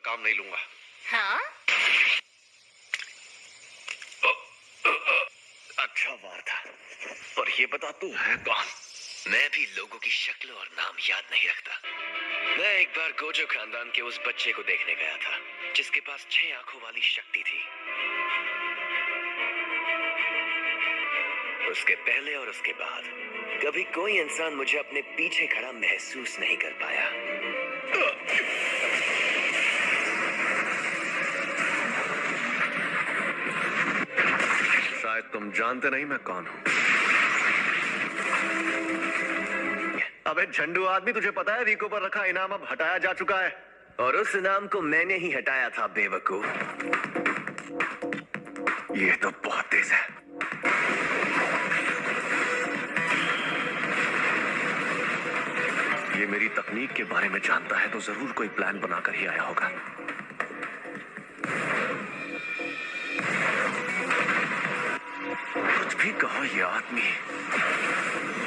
काम नहीं लूंगा। हाँ? अच्छा वार था, पर ये बता तू है कौन? मैं भी लोगों की शक्ल और नाम याद नहीं रखता। मैं एक बार गोजो खानदान के उस बच्चे को देखने गया था जिसके पास 6 आंखों वाली शक्ति थी। उसके पहले और उसके बाद कभी कोई इंसान मुझे अपने पीछे खड़ा महसूस नहीं कर पाया। शायद तुम जानते नहीं मैं कौन हूं। अबे झंडू आदमी, तुझे पता है रिको पर रखा इनाम अब हटाया जा चुका है। और उस इनाम को मैंने ही हटाया था बेवकूफ। ये तो बहुत तेज है। ये मेरी तकनीक के बारे में जानता है तो जरूर कोई प्लान बनाकर ही आया होगा। कुछ भी कहो, ये आदमी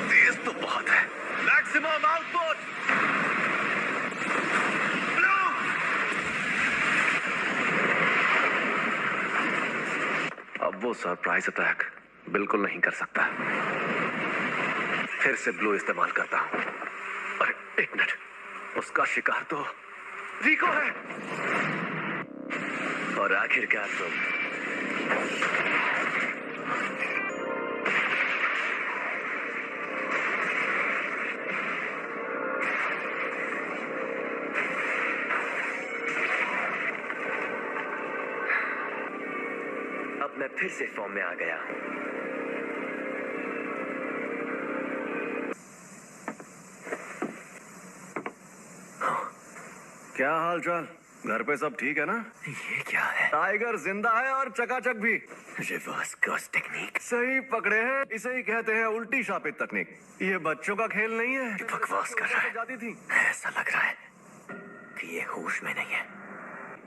तेज तो बहुत है। Maximum output. अब वो सरप्राइज अटैक बिल्कुल नहीं कर सकता। फिर से ब्लू इस्तेमाल करता हूं। अरे एक मिनट, उसका शिकार तो रिको है। और आखिरकार तुम। अब मैं फिर से फॉर्म में आ गया हूं। क्या हाल चाल? घर पे सब ठीक है ना? ये क्या है? टाइगर जिंदा है और चकाचक भी। Reverse Gauss technique. सही पकड़े हैं, इसे ही कहते हैं उल्टी शापित तकनीक। ये बच्चों का खेल नहीं है। बकवास कर रहा है। जाती थी। ऐसा लग रहा है कि ये होश में नहीं है।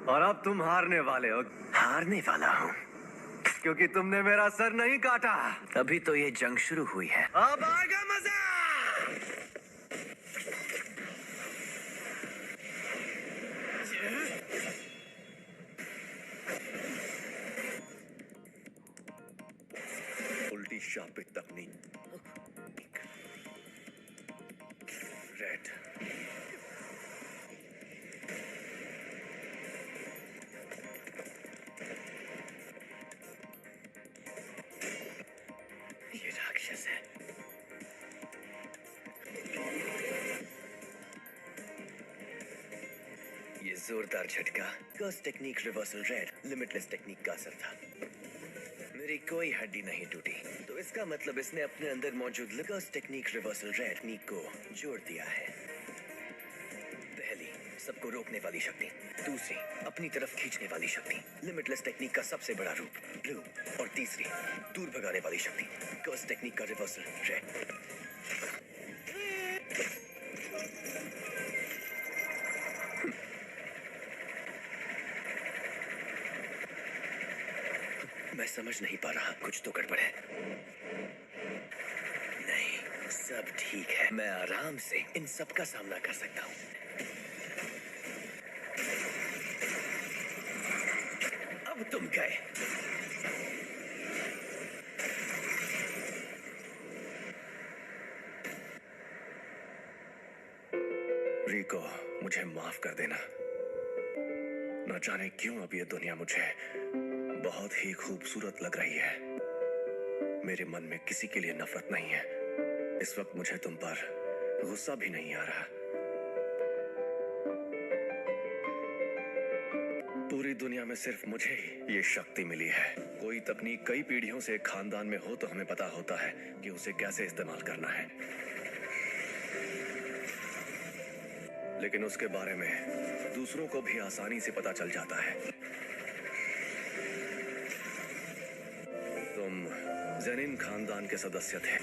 और अब तुम हारने वाले हो। हारने वाला हूँ क्योंकि तुमने मेरा सर नहीं काटा। अभी तो ये जंग शुरू हुई है। अब आएगा मजा। उल्टी शापित तकनीक। रेड। ये राक्षस है। ये जोरदार झटका Gauss technique reversal red limitless technique का असर था। मेरी कोई हड्डी नहीं टूटी, तो इसका मतलब इसने अपने अंदर मौजूद Gauss technique reversal red technique को जोड़ दिया है। पहली, सबको रोकने वाली शक्ति। दूसरी, अपनी तरफ खींचने वाली शक्ति, लिमिटलेस टेक्निक का सबसे बड़ा रूप ब्लू। और तीसरी, दूर भगाने वाली शक्ति, गॉस टेक्निक का रिवर्सल रेड। मैं समझ नहीं पा रहा, कुछ तो गड़बड़ है। नहीं, सब ठीक है। मैं आराम से इन सब का सामना कर सकता हूँ। अब तुम गए। रिको, मुझे माफ कर देना। न जाने क्यों अब ये दुनिया मुझे बहुत ही खूबसूरत लग रही है। मेरे मन में किसी के लिए नफरत नहीं है। इस वक्त मुझे तुम पर गुस्सा भी नहीं आ रहा। पूरी दुनिया में सिर्फ मुझे ही ये शक्ति मिली है। कोई तकनीक कई पीढ़ियों से एक खानदान में हो तो हमें पता होता है कि उसे कैसे इस्तेमाल करना है, लेकिन उसके बारे में दूसरों को भी आसानी से पता चल जाता है। तुम जेनिन खानदान के सदस्य थे,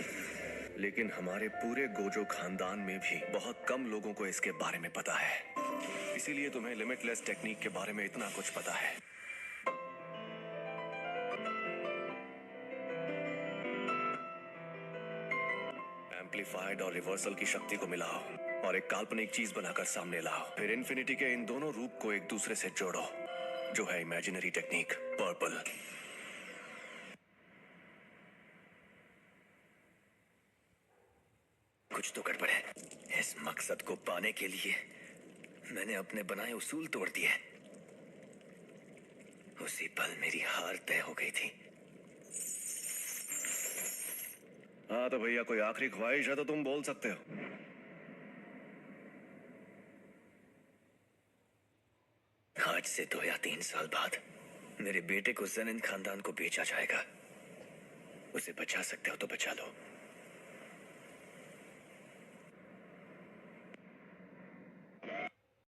लेकिन हमारे पूरे गोजो खानदान में भी बहुत कम लोगों को इसके बारे में पता है। इसीलिए तुम्हें लिमिटलेस टेक्निक के बारे में इतना कुछ पता है। एम्पलीफाइड और रिवर्सल की शक्ति को मिलाओ और एक काल्पनिक चीज बनाकर सामने लाओ। फिर इन्फिनिटी के इन दोनों रूप को एक दूसरे से जोड़ो, जो है इमेजिनरी टेक्निक पर्पल। कुछ तो गड़बड़ है। इस मकसद को पाने के लिए मैंने अपने बनाए उसूल तोड़ दिए। उसी पल मेरी हार तय हो गई थी। हाँ तो भैया, कोई आखिरी ख्वाहिश है तो तुम बोल सकते हो। आज से 2 या 3 साल बाद मेरे बेटे को ज़ेनिन खानदान को बेचा जाएगा। उसे बचा सकते हो तो बचा लो।